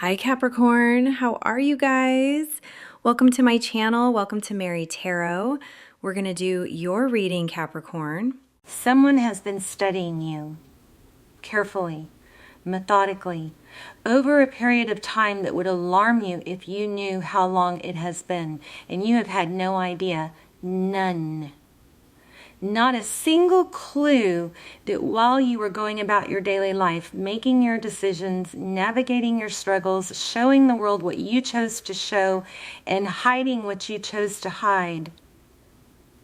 Hi Capricorn, how are you guys? Welcome to my channel. Welcome to Mary Tarot. We're going to do your reading, Capricorn. Someone has been studying you carefully, methodically, over a period of time that would alarm you if you knew how long it has been, and you have had no idea. None. Not a single clue that while you were going about your daily life, making your decisions, navigating your struggles, showing the world what you chose to show, and hiding what you chose to hide,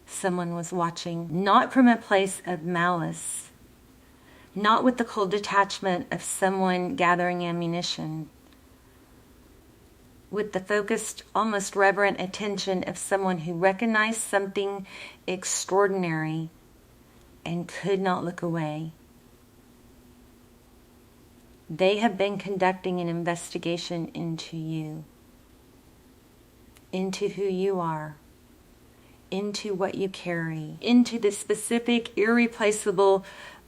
someone was watching, not from a place of malice, not with the cold detachment of someone gathering ammunition, with the focused, almost reverent attention of someone who recognized something extraordinary and could not look away. They have been conducting an investigation into you, into who you are, into what you carry, into the specific, irreplaceable,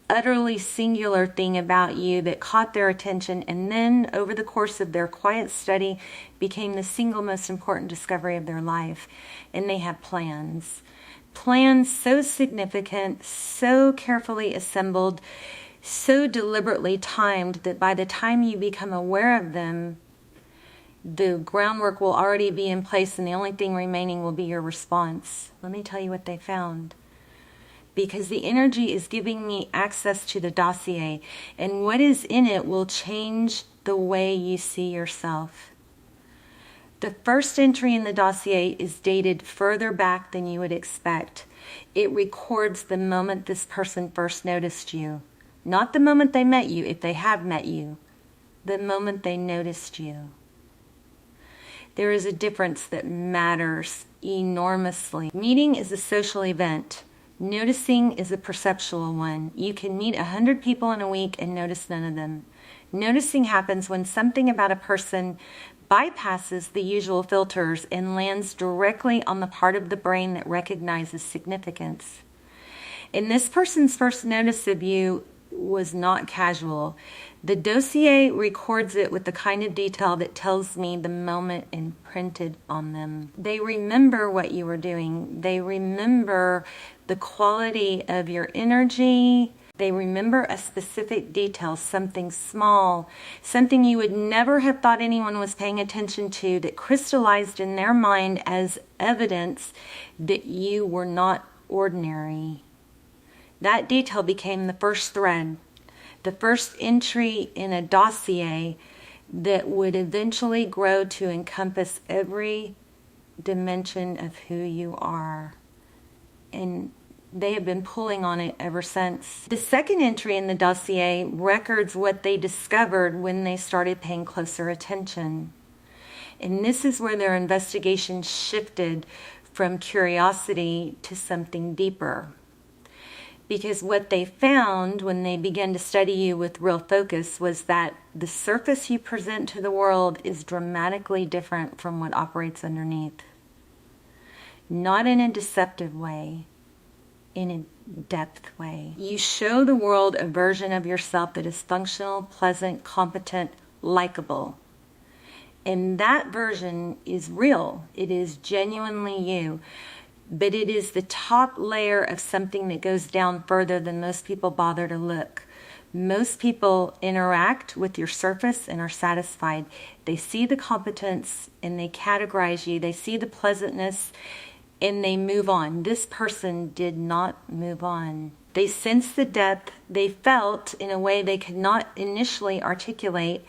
utterly singular thing about you that caught their attention, and then over the course of their quiet study became the single most important discovery of their life. And they have plans so significant, so carefully assembled, so deliberately timed that by the time you become aware of them, the groundwork will already be in place, and the only thing remaining will be your response. Let me tell you what they found, because the energy is giving me access to the dossier, and what is in it will change the way you see yourself. The first entry in the dossier is dated further back than you would expect. It records the moment this person first noticed you, not the moment they met you, if they have met you, the moment they noticed you. There is a difference that matters enormously. Meeting is a social event. Noticing is a perceptual one. You can meet 100 people in a week and notice none of them. Noticing happens when something about a person bypasses the usual filters and lands directly on the part of the brain that recognizes significance. And this person's first notice of you was not casual. The dossier records it with the kind of detail that tells me the moment imprinted on them. They remember what you were doing. They remember the quality of your energy. They remember a specific detail, something small, something you would never have thought anyone was paying attention to, that crystallized in their mind as evidence that you were not ordinary. That detail became the first thread, the first entry in a dossier that would eventually grow to encompass every dimension of who you are. And they have been pulling on it ever since. The second entry in the dossier records what they discovered when they started paying closer attention. And this is where their investigation shifted from curiosity to something deeper. Because what they found when they began to study you with real focus was that the surface you present to the world is dramatically different from what operates underneath. Not in a deceptive way, in a depth way. You show the world a version of yourself that is functional, pleasant, competent, likable. And that version is real. It is genuinely you. But it is the top layer of something that goes down further than most people bother to look. Most people interact with your surface and are satisfied. They see the competence and they categorize you. They see the pleasantness and they move on. This person did not move on. They sensed the depth. They felt in a way they could not initially articulate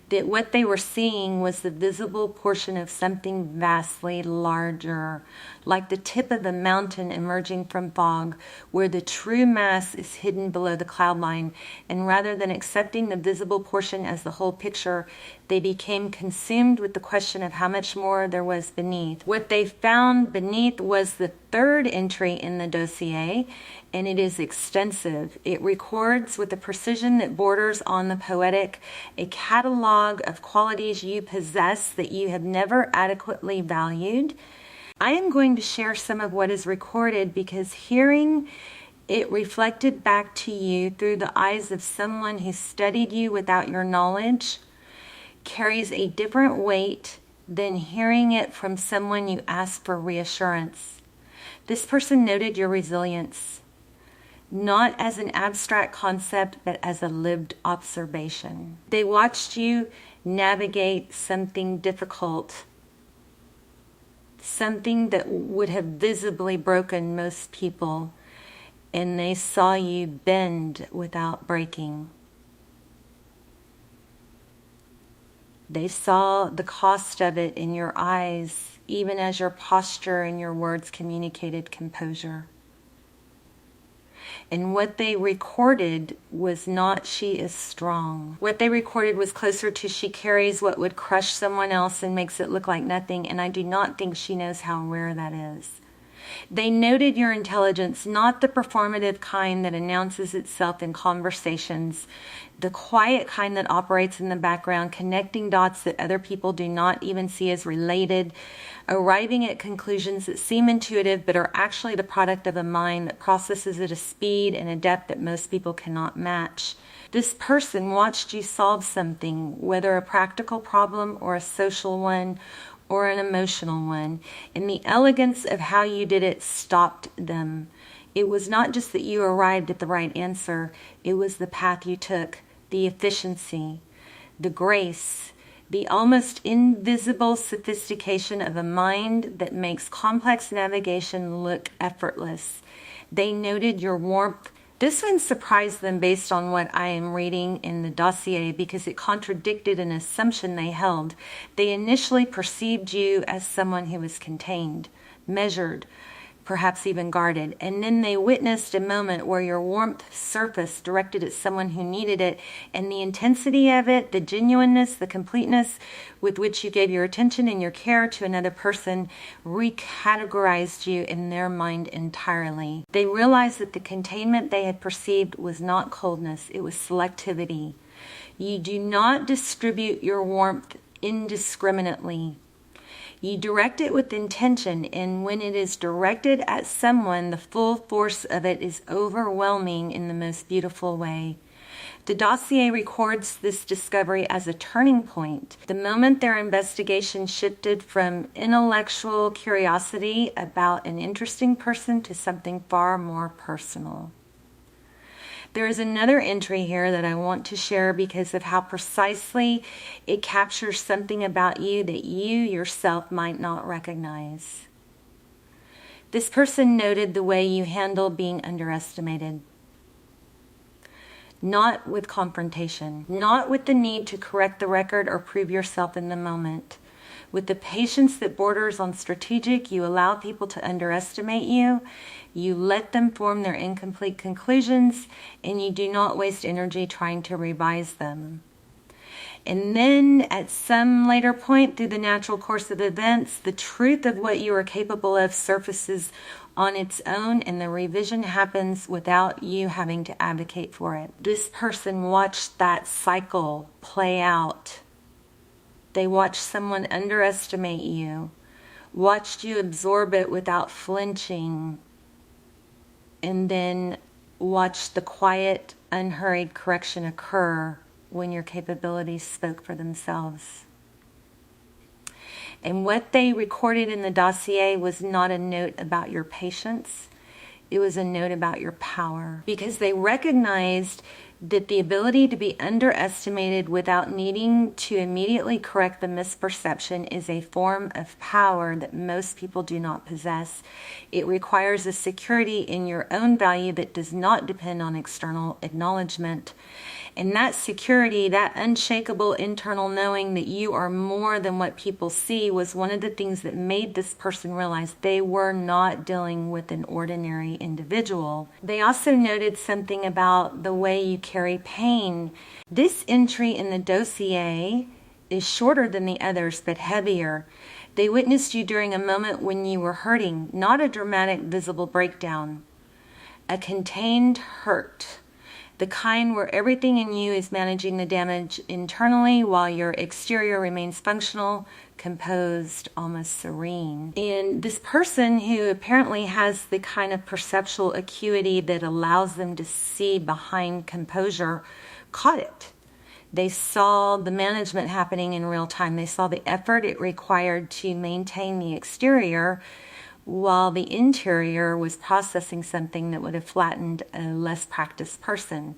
that what they were seeing was the visible portion of something vastly larger, like the tip of the mountain emerging from fog, where the true mass is hidden below the cloud line. And rather than accepting the visible portion as the whole picture, they became consumed with the question of how much more there was beneath. What they found beneath was the third entry in the dossier, and it is extensive. It records with a precision that borders on the poetic a catalog of qualities you possess that you have never adequately valued. I am going to share some of what is recorded because hearing it reflected back to you through the eyes of someone who studied you without your knowledge carries a different weight than hearing it from someone you ask for reassurance. This person noted your resilience, not as an abstract concept, but as a lived observation. They watched you navigate something difficult, something that would have visibly broken most people, and they saw you bend without breaking. They saw the cost of it in your eyes, even as your posture and your words communicated composure. And what they recorded was not "she is strong." What they recorded was closer to "she carries what would crush someone else and makes it look like nothing, and I do not think she knows how rare that is." They noted your intelligence, not the performative kind that announces itself in conversations, the quiet kind that operates in the background, connecting dots that other people do not even see as related, arriving at conclusions that seem intuitive but are actually the product of a mind that processes at a speed and a depth that most people cannot match. This person watched you solve something, whether a practical problem or a social one or an emotional one, and the elegance of how you did it stopped them. It was not just that you arrived at the right answer, it was the path you took, the efficiency, the grace, the almost invisible sophistication of a mind that makes complex navigation look effortless. They noted your warmth. This one surprised them based on what I am reading in the dossier because it contradicted an assumption they held. They initially perceived you as someone who was contained, measured, perhaps even guarded. And then they witnessed a moment where your warmth surfaced, directed at someone who needed it, and the intensity of it, the genuineness, the completeness with which you gave your attention and your care to another person recategorized you in their mind entirely. They realized that the containment they had perceived was not coldness, it was selectivity. You do not distribute your warmth indiscriminately. You direct it with intention, and when it is directed at someone, the full force of it is overwhelming in the most beautiful way. The dossier records this discovery as a turning point, the moment their investigation shifted from intellectual curiosity about an interesting person to something far more personal. There is another entry here that I want to share because of how precisely it captures something about you that you yourself might not recognize. This person noted the way you handle being underestimated. Not with confrontation, not with the need to correct the record or prove yourself in the moment. With the patience that borders on strategic, you allow people to underestimate you, you let them form their incomplete conclusions, and you do not waste energy trying to revise them. And then at some later point through the natural course of events, the truth of what you are capable of surfaces on its own, and the revision happens without you having to advocate for it. This person watched that cycle play out. They watched someone underestimate you, watched you absorb it without flinching, and then watched the quiet, unhurried correction occur when your capabilities spoke for themselves. And what they recorded in the dossier was not a note about your patience, it was a note about your power, because they recognized that the ability to be underestimated without needing to immediately correct the misperception is a form of power that most people do not possess. It requires a security in your own value that does not depend on external acknowledgement. And that security, that unshakable internal knowing that you are more than what people see, was one of the things that made this person realize they were not dealing with an ordinary individual. They also noted something about the way you carry pain. This entry in the dossier is shorter than the others, but heavier. They witnessed you during a moment when you were hurting, not a dramatic, visible breakdown, a contained hurt. The kind where everything in you is managing the damage internally while your exterior remains functional, composed, almost serene. And this person, who apparently has the kind of perceptual acuity that allows them to see behind composure, caught it. They saw the management happening in real time. They saw the effort it required to maintain the exterior while the interior was processing something that would have flattened a less practiced person.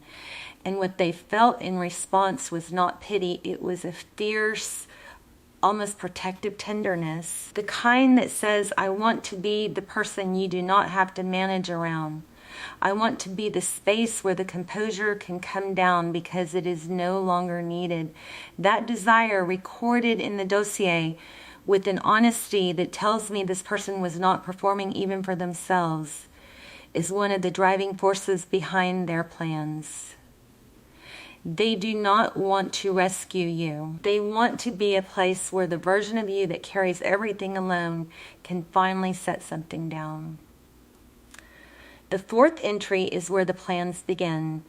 And what they felt in response was not pity, it was a fierce, almost protective tenderness. The kind that says, I want to be the person you do not have to manage around. I want to be the space where the composure can come down because it is no longer needed. That desire recorded in the dossier with an honesty that tells me this person was not performing even for themselves is one of the driving forces behind their plans. They do not want to rescue you. They want to be a place where the version of you that carries everything alone can finally set something down. The fourth entry is where the plans begin.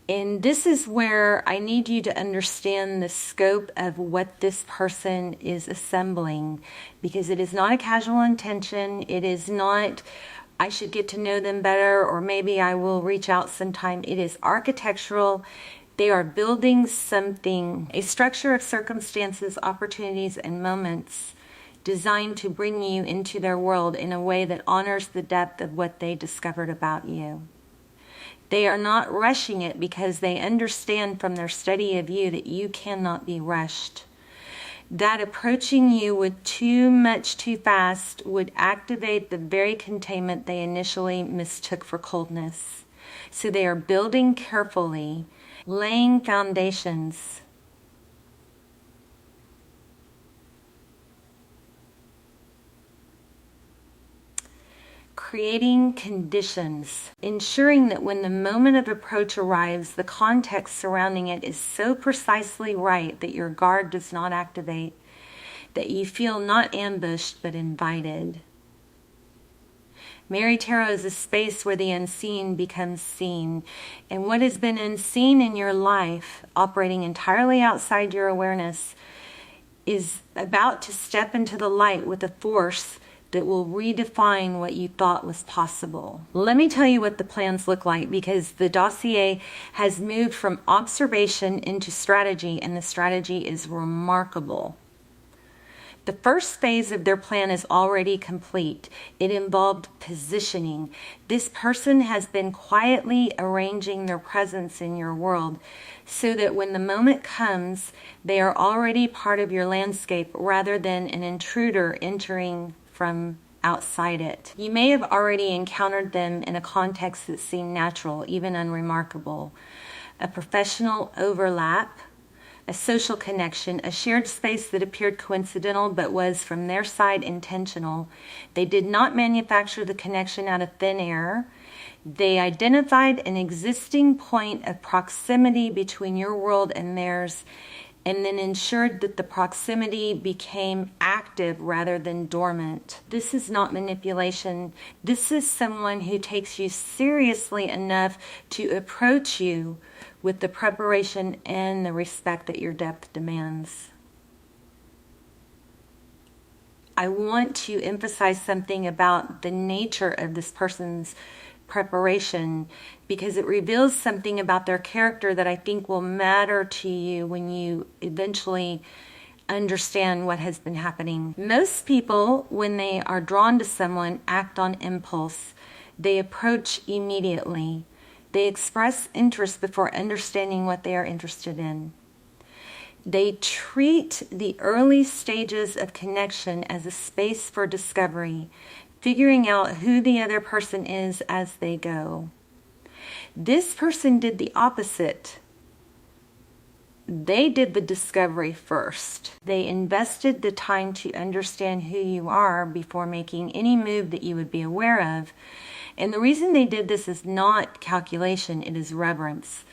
And this is where I need you to understand the scope of what this person is assembling, because it is not a casual intention. It is not, I should get to know them better, or maybe I will reach out sometime. It is architectural. They are building something, a structure of circumstances, opportunities, and moments designed to bring you into their world in a way that honors the depth of what they discovered about you. They are not rushing it because they understand from their study of you that you cannot be rushed. That approaching you with too much too fast would activate the very containment they initially mistook for coldness. So they are building carefully, laying foundations. Creating conditions, ensuring that when the moment of approach arrives, the context surrounding it is so precisely right that your guard does not activate, that you feel not ambushed but invited. Mary Tarot is a space where the unseen becomes seen, and what has been unseen in your life, operating entirely outside your awareness, is about to step into the light with a force that will redefine what you thought was possible. Let me tell you what the plans look like, because the dossier has moved from observation into strategy, and the strategy is remarkable. The first phase of their plan is already complete. It involved positioning. This person has been quietly arranging their presence in your world so that when the moment comes, they are already part of your landscape rather than an intruder entering from outside it. You may have already encountered them in a context that seemed natural, even unremarkable. A professional overlap, a social connection, a shared space that appeared coincidental but was, from their side, intentional. They did not manufacture the connection out of thin air. They identified an existing point of proximity between your world and theirs, and then ensured that the proximity became active rather than dormant. This is not manipulation. This is someone who takes you seriously enough to approach you with the preparation and the respect that your depth demands. I want to emphasize something about the nature of this person's preparation, because it reveals something about their character that I think will matter to you when you eventually understand what has been happening. Most people, when they are drawn to someone, act on impulse. They approach immediately. They express interest before understanding what they are interested in. They treat the early stages of connection as a space for discovery, figuring out who the other person is as they go. This person did the opposite. They did the discovery first. They invested the time to understand who you are before making any move that you would be aware of. And the reason they did this is not calculation, it is reverence.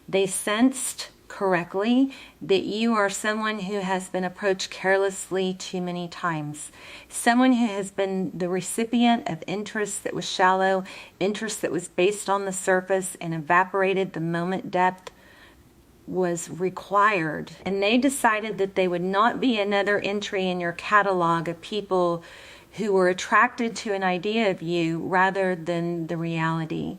They sensed correctly that you are someone who has been approached carelessly too many times. Someone who has been the recipient of interest that was shallow, interest that was based on the surface and evaporated the moment depth was required. And they decided that they would not be another entry in your catalog of people who were attracted to an idea of you rather than the reality.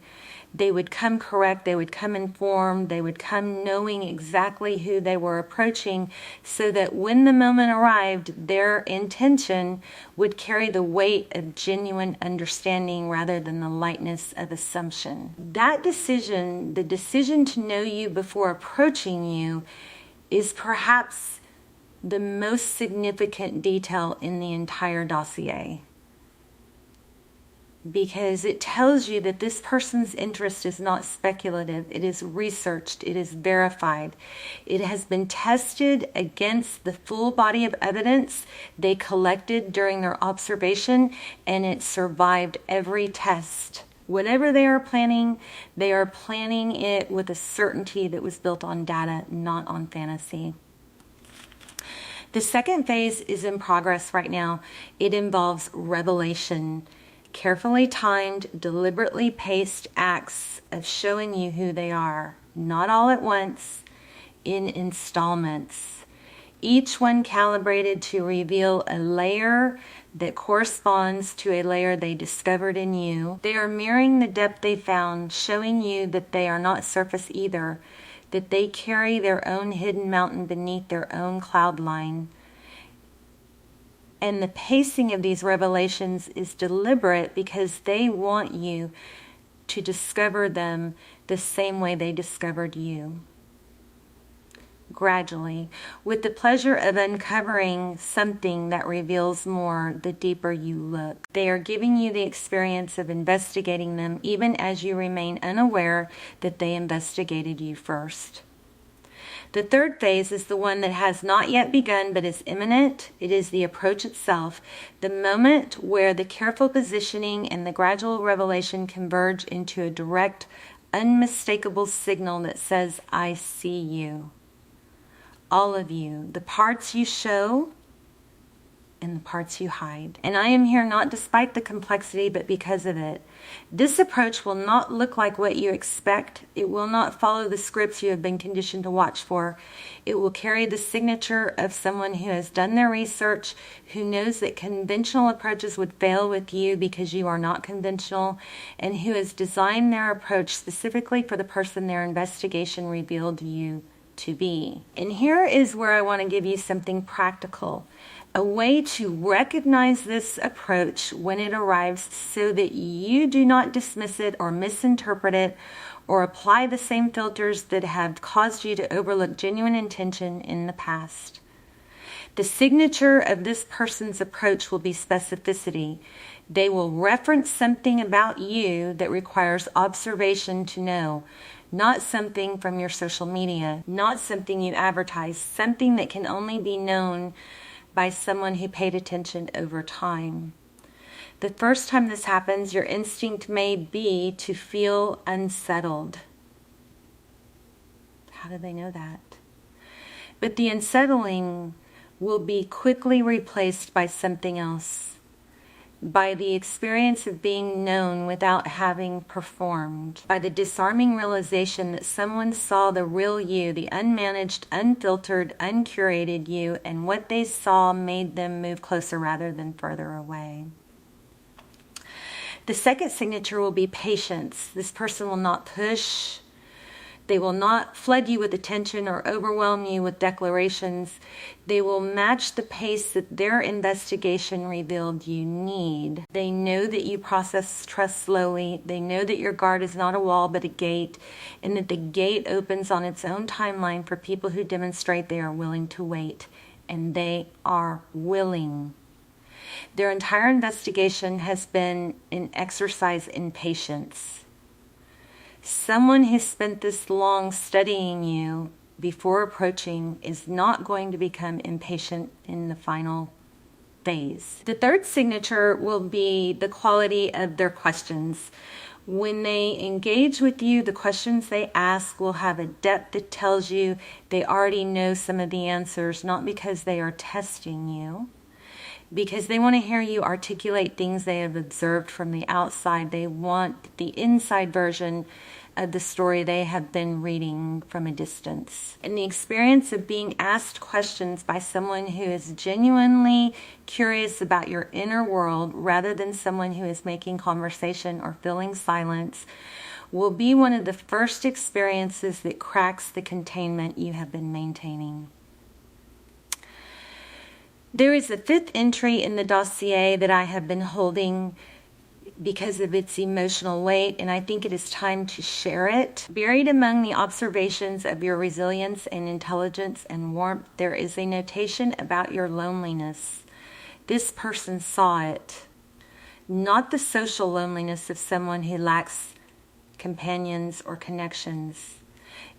they would come correct, they would come informed, they would come knowing exactly who they were approaching, so that when the moment arrived, their intention would carry the weight of genuine understanding rather than the lightness of assumption. That decision, the decision to know you before approaching you, is perhaps the most significant detail in the entire dossier, because it tells you that this person's interest is not speculative. It is researched. It is verified. It has been tested against the full body of evidence they collected during their observation, and it survived every test. Whatever they are planning it with a certainty that was built on data, not on fantasy. The second phase is in progress right now. It involves revelation. Carefully timed, deliberately paced acts of showing you who they are, not all at once, in installments. Each one calibrated to reveal a layer that corresponds to a layer they discovered in you. They are mirroring the depth they found, showing you that they are not surface either, that they carry their own hidden mountain beneath their own cloud line. And the pacing of these revelations is deliberate because they want you to discover them the same way they discovered you. Gradually, with the pleasure of uncovering something that reveals more the deeper you look. They are giving you the experience of investigating them even as you remain unaware that they investigated you first. The third phase is the one that has not yet begun but is imminent. It is the approach itself, the moment where the careful positioning and the gradual revelation converge into a direct, unmistakable signal that says, I see you. All of you, the parts you show and the parts you hide. And I am here not despite the complexity, but because of it. This approach will not look like what you expect. It will not follow the scripts you have been conditioned to watch for. It will carry the signature of someone who has done their research, who knows that conventional approaches would fail with you because you are not conventional, and who has designed their approach specifically for the person their investigation revealed you to be. And here is where I want to give you something practical. A way to recognize this approach when it arrives so that you do not dismiss it or misinterpret it or apply the same filters that have caused you to overlook genuine intention in the past. The signature of this person's approach will be specificity. They will reference something about you that requires observation to know, not something from your social media, not something you advertise, something that can only be known by someone who paid attention over time. The first time this happens, your instinct may be to feel unsettled. How do they know that? But the unsettling will be quickly replaced by something else, by the experience of being known without having performed, by the disarming realization that someone saw the real you, the unmanaged, unfiltered, uncurated you, and what they saw made them move closer rather than further away. The second signature will be patience. This person will not push. They will not flood you with attention or overwhelm you with declarations. They will match the pace that their investigation revealed you need. They know that you process trust slowly. They know that your guard is not a wall but a gate, and that the gate opens on its own timeline for people who demonstrate they are willing to wait. And they are willing. Their entire investigation has been an exercise in patience. Someone who spent this long studying you before approaching is not going to become impatient in the final phase. The third signature will be the quality of their questions. When they engage with you, the questions they ask will have a depth that tells you they already know some of the answers, not because they are testing you, because they want to hear you articulate things they have observed from the outside. They want the inside version of the story they have been reading from a distance. And the experience of being asked questions by someone who is genuinely curious about your inner world rather than someone who is making conversation or filling silence will be one of the first experiences that cracks the containment you have been maintaining. There is a fifth entry in the dossier that I have been holding because of its emotional weight, and I think it is time to share it. Buried among the observations of your resilience and intelligence and warmth, there is a notation about your loneliness. This person saw it. Not the social loneliness of someone who lacks companions or connections.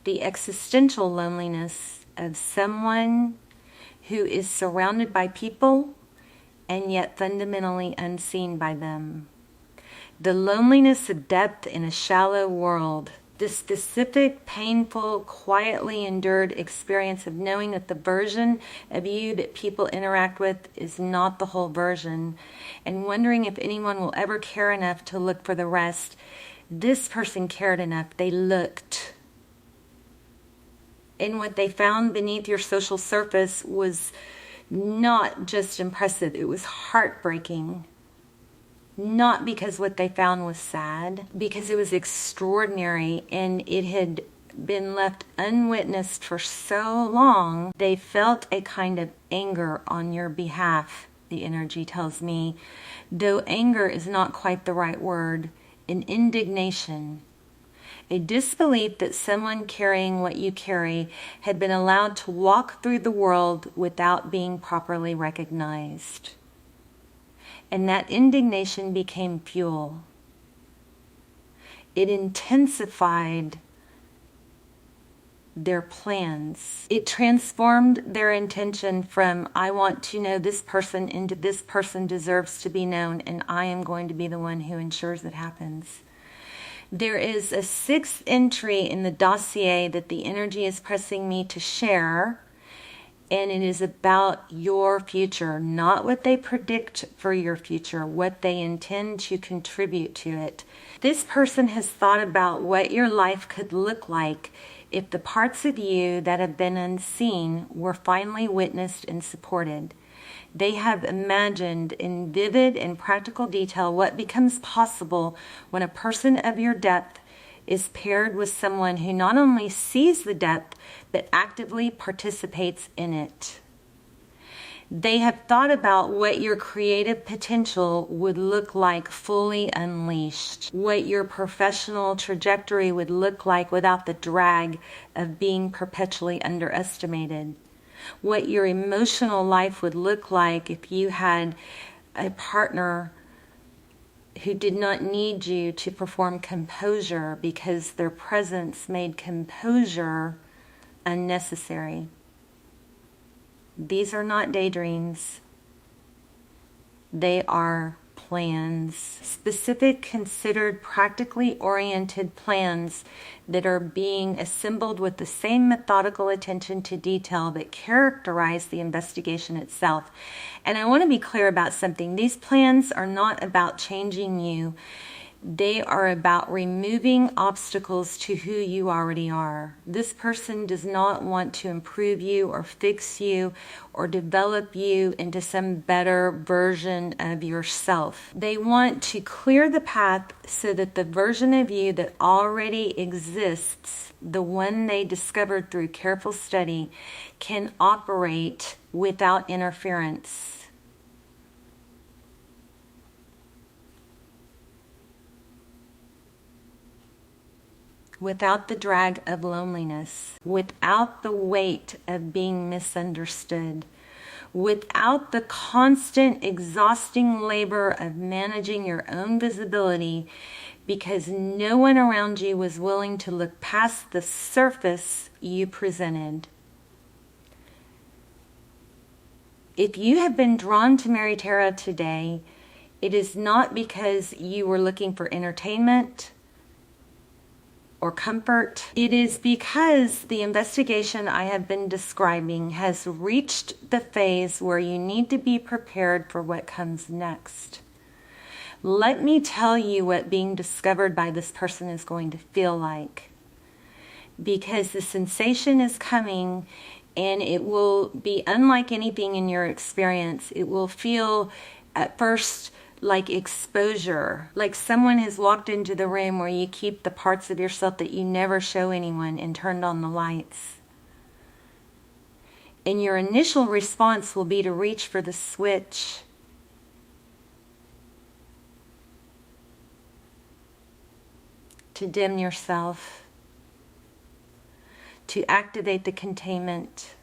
The existential loneliness of someone who is surrounded by people and yet fundamentally unseen by them. The loneliness of depth in a shallow world. The specific, painful, quietly endured experience of knowing that the version of you that people interact with is not the whole version, and wondering if anyone will ever care enough to look for the rest. This person cared enough. They looked. And what they found beneath your social surface was not just impressive, it was heartbreaking. Not because what they found was sad, because it was extraordinary and it had been left unwitnessed for so long. They felt a kind of anger on your behalf, the energy tells me, though anger is not quite the right word, an indignation. A disbelief that someone carrying what you carry had been allowed to walk through the world without being properly recognized. And that indignation became fuel. It intensified their plans. It transformed their intention from, I want to know this person, into this person deserves to be known, and I am going to be the one who ensures it happens. There is a sixth entry in the dossier that the energy is pressing me to share, and it is about your future, not what they predict for your future, what they intend to contribute to it. This person has thought about what your life could look like if the parts of you that have been unseen were finally witnessed and supported. They have imagined in vivid and practical detail what becomes possible when a person of your depth is paired with someone who not only sees the depth, but actively participates in it. They have thought about what your creative potential would look like fully unleashed, what your professional trajectory would look like without the drag of being perpetually underestimated, what your emotional life would look like if you had a partner who did not need you to perform composure because their presence made composure unnecessary. These are not daydreams. They are plans, specific, considered, practically oriented plans that are being assembled with the same methodical attention to detail that characterize the investigation itself. And I want to be clear about something. These plans are not about changing you. They are about removing obstacles to who you already are. This person does not want to improve you or fix you or develop you into some better version of yourself. They want to clear the path so that the version of you that already exists, the one they discovered through careful study, can operate without interference. Without the drag of loneliness, without the weight of being misunderstood, without the constant, exhausting labor of managing your own visibility because no one around you was willing to look past the surface you presented. If you have been drawn to Mary Tarot today, it is not because you were looking for entertainment or comfort. It is because the investigation I have been describing has reached the phase where you need to be prepared for what comes next. Let me tell you what being discovered by this person is going to feel like. Because the sensation is coming and it will be unlike anything in your experience. It will feel at first like exposure, like someone has walked into the room where you keep the parts of yourself that you never show anyone and turned on the lights. And your initial response will be to reach for the switch. To dim yourself. To activate the containment.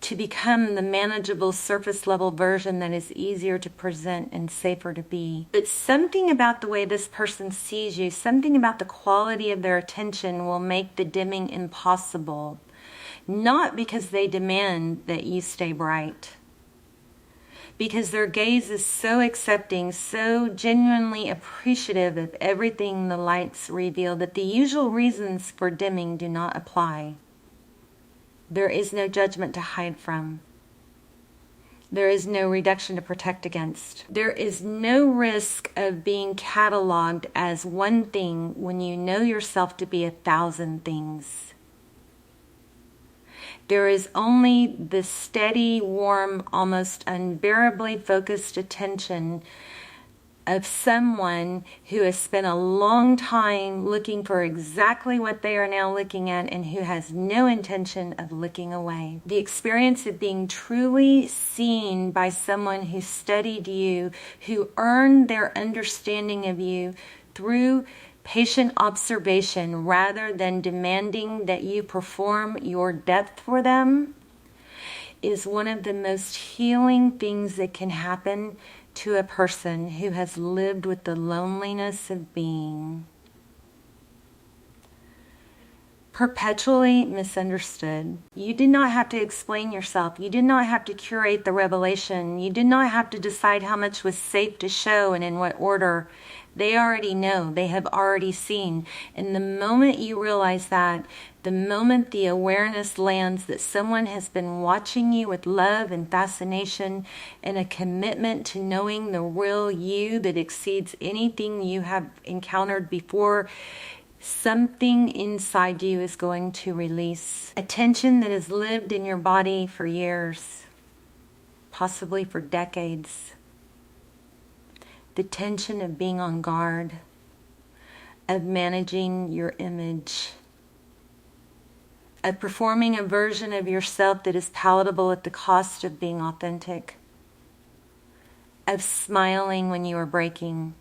To become the manageable surface level version that is easier to present and safer to be. But something about the way this person sees you, something about the quality of their attention will make the dimming impossible. Not because they demand that you stay bright. Because their gaze is so accepting, so genuinely appreciative of everything the lights reveal that the usual reasons for dimming do not apply. There is no judgment to hide from. There is no reduction to protect against. There is no risk of being cataloged as one thing when you know yourself to be 1,000 things. There is only the steady, warm, almost unbearably focused attention of someone who has spent a long time looking for exactly what they are now looking at and who has no intention of looking away. The experience of being truly seen by someone who studied you, who earned their understanding of you through patient observation rather than demanding that you perform your depth for them, is one of the most healing things that can happen to a person who has lived with the loneliness of being. Perpetually misunderstood. You did not have to explain yourself. You did not have to curate the revelation. You did not have to decide how much was safe to show and in what order. They already know. They have already seen. And the moment you realize that, the moment the awareness lands that someone has been watching you with love and fascination and a commitment to knowing the real you that exceeds anything you have encountered before, something inside you is going to release. A tension that has lived in your body for years, possibly for decades. The tension of being on guard, of managing your image, of performing a version of yourself that is palatable at the cost of being authentic, of smiling when you are breaking,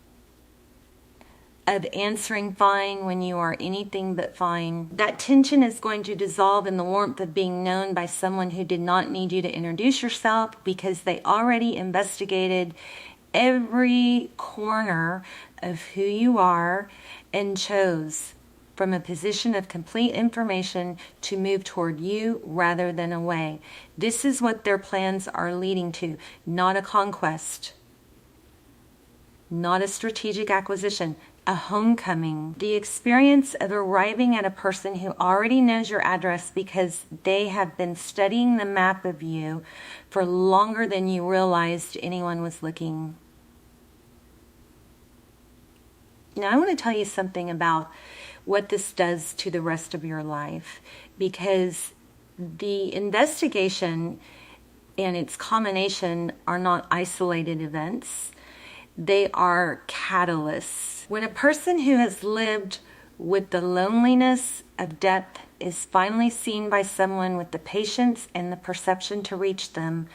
of answering fine when you are anything but fine. That tension is going to dissolve in the warmth of being known by someone who did not need you to introduce yourself because they already investigated every corner of who you are and chose from a position of complete information to move toward you rather than away. This is what their plans are leading to, not a conquest, not a strategic acquisition, a homecoming. The experience of arriving at a person who already knows your address because they have been studying the map of you for longer than you realized anyone was looking. Now, I want to tell you something about what this does to the rest of your life, because the investigation and its culmination are not isolated events. They are catalysts. When a person who has lived with the loneliness of depth is finally seen by someone with the patience and the perception to reach them,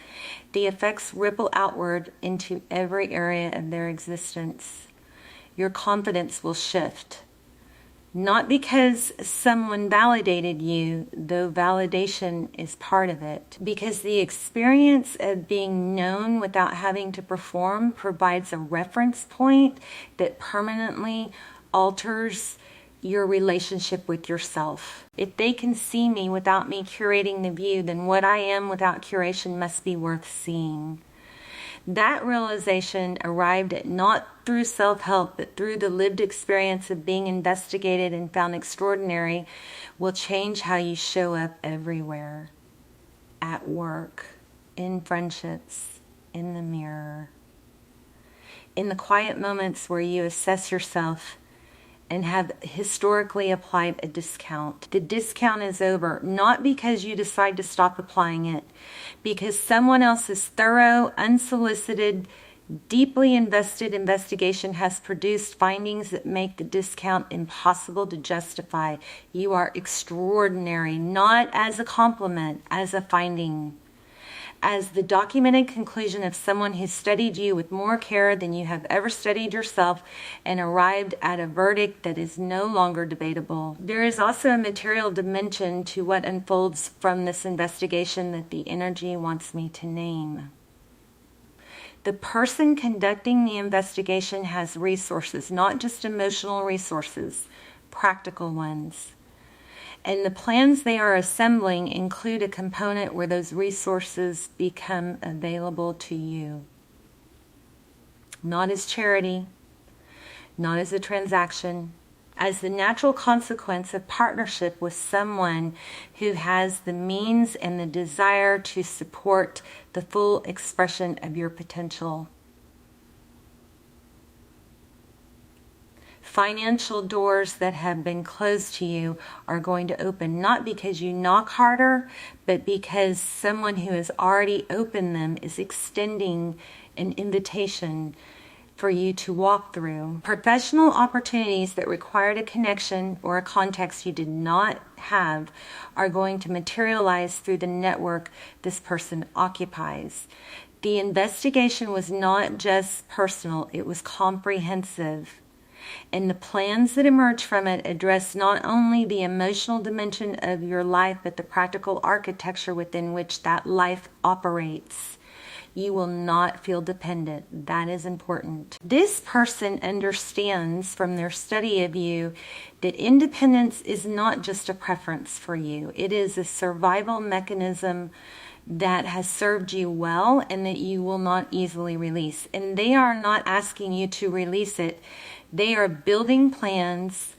the effects ripple outward into every area of their existence. Your confidence will shift. Not because someone validated you, though validation is part of it, because the experience of being known without having to perform provides a reference point that permanently alters your relationship with yourself. If they can see me without me curating the view, then what I am without curation must be worth seeing. That realization arrived at not through self-help, but through the lived experience of being investigated and found extraordinary, will change how you show up everywhere. At work, in friendships, in the mirror. In the quiet moments where you assess yourself and have historically applied a discount. The discount is over, not because you decide to stop applying it, because someone else's thorough, unsolicited, Deeply invested investigation has produced findings that make the discount impossible to justify. You are extraordinary, not as a compliment, as a finding. As the documented conclusion of someone who studied you with more care than you have ever studied yourself and arrived at a verdict that is no longer debatable. There is also a material dimension to what unfolds from this investigation that the energy wants me to name. The person conducting the investigation has resources, not just emotional resources, practical ones. And the plans they are assembling include a component where those resources become available to you. Not as charity, not as a transaction, as the natural consequence of partnership with someone who has the means and the desire to support the full expression of your potential. Financial doors that have been closed to you are going to open, not because you knock harder, but because someone who has already opened them is extending an invitation for you to walk through. Professional opportunities that required a connection or a context you did not have are going to materialize through the network this person occupies. The investigation was not just personal, it was comprehensive. And the plans that emerge from it address not only the emotional dimension of your life, but the practical architecture within which that life operates. You will not feel dependent. That is important. This person understands from their study of you that independence is not just a preference for you. It is a survival mechanism that has served you well and that you will not easily release. And they are not asking you to release it. They are building plans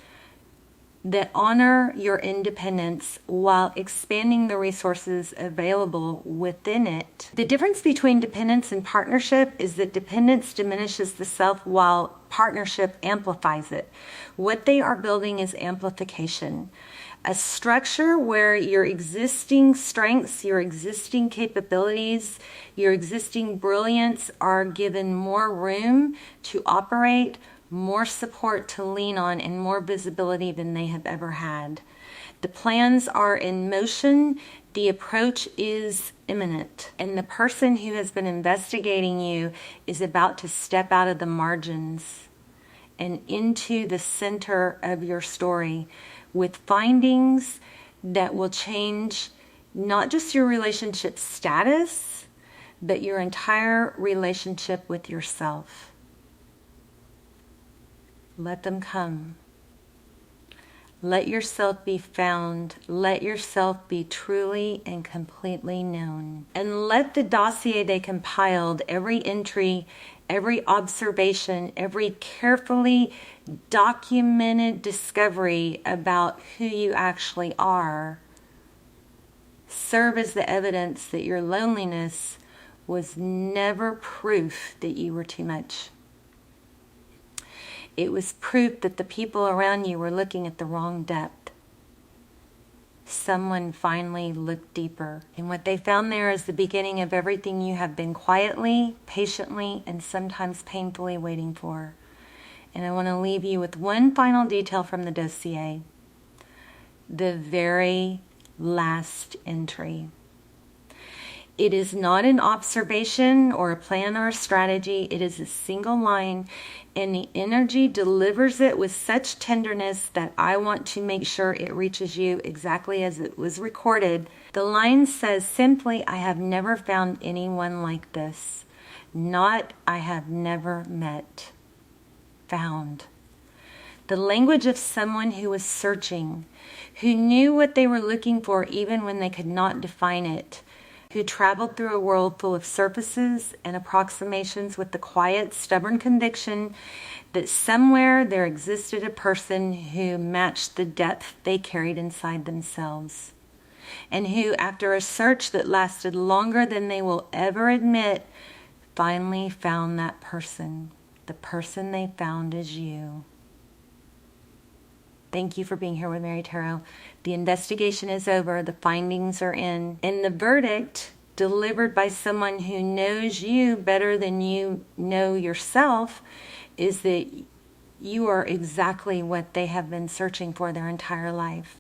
that honor your independence while expanding the resources available within it. The difference between dependence and partnership is that dependence diminishes the self while partnership amplifies it. What they are building is amplification. A structure where your existing strengths, your existing capabilities, your existing brilliance are given more room to operate, more support to lean on, and more visibility than they have ever had. The plans are in motion. The approach is imminent. And the person who has been investigating you is about to step out of the margins and into the center of your story with findings that will change not just your relationship status, but your entire relationship with yourself. Let them come. Let yourself be found. Let yourself be truly and completely known. And let the dossier they compiled, every entry, every observation, every carefully documented discovery about who you actually are, serve as the evidence that your loneliness was never proof that you were too much. It was proof that the people around you were looking at the wrong depth. Someone finally looked deeper. And what they found there is the beginning of everything you have been quietly, patiently, and sometimes painfully waiting for. And I want to leave you with one final detail from the dossier. The very last entry. It is not an observation or a plan or a strategy. It is a single line, and the energy delivers it with such tenderness that I want to make sure it reaches you exactly as it was recorded. The line says simply, I have never found anyone like this. Not, I have never met. Found. The language of someone who was searching, who knew what they were looking for even when they could not define it, who traveled through a world full of surfaces and approximations with the quiet, stubborn conviction that somewhere there existed a person who matched the depth they carried inside themselves, and who, after a search that lasted longer than they will ever admit, finally found that person. The person they found is you. Thank you for being here with Mary Tarot. The investigation is over. The findings are in. And the verdict delivered by someone who knows you better than you know yourself, is that you are exactly what they have been searching for their entire life.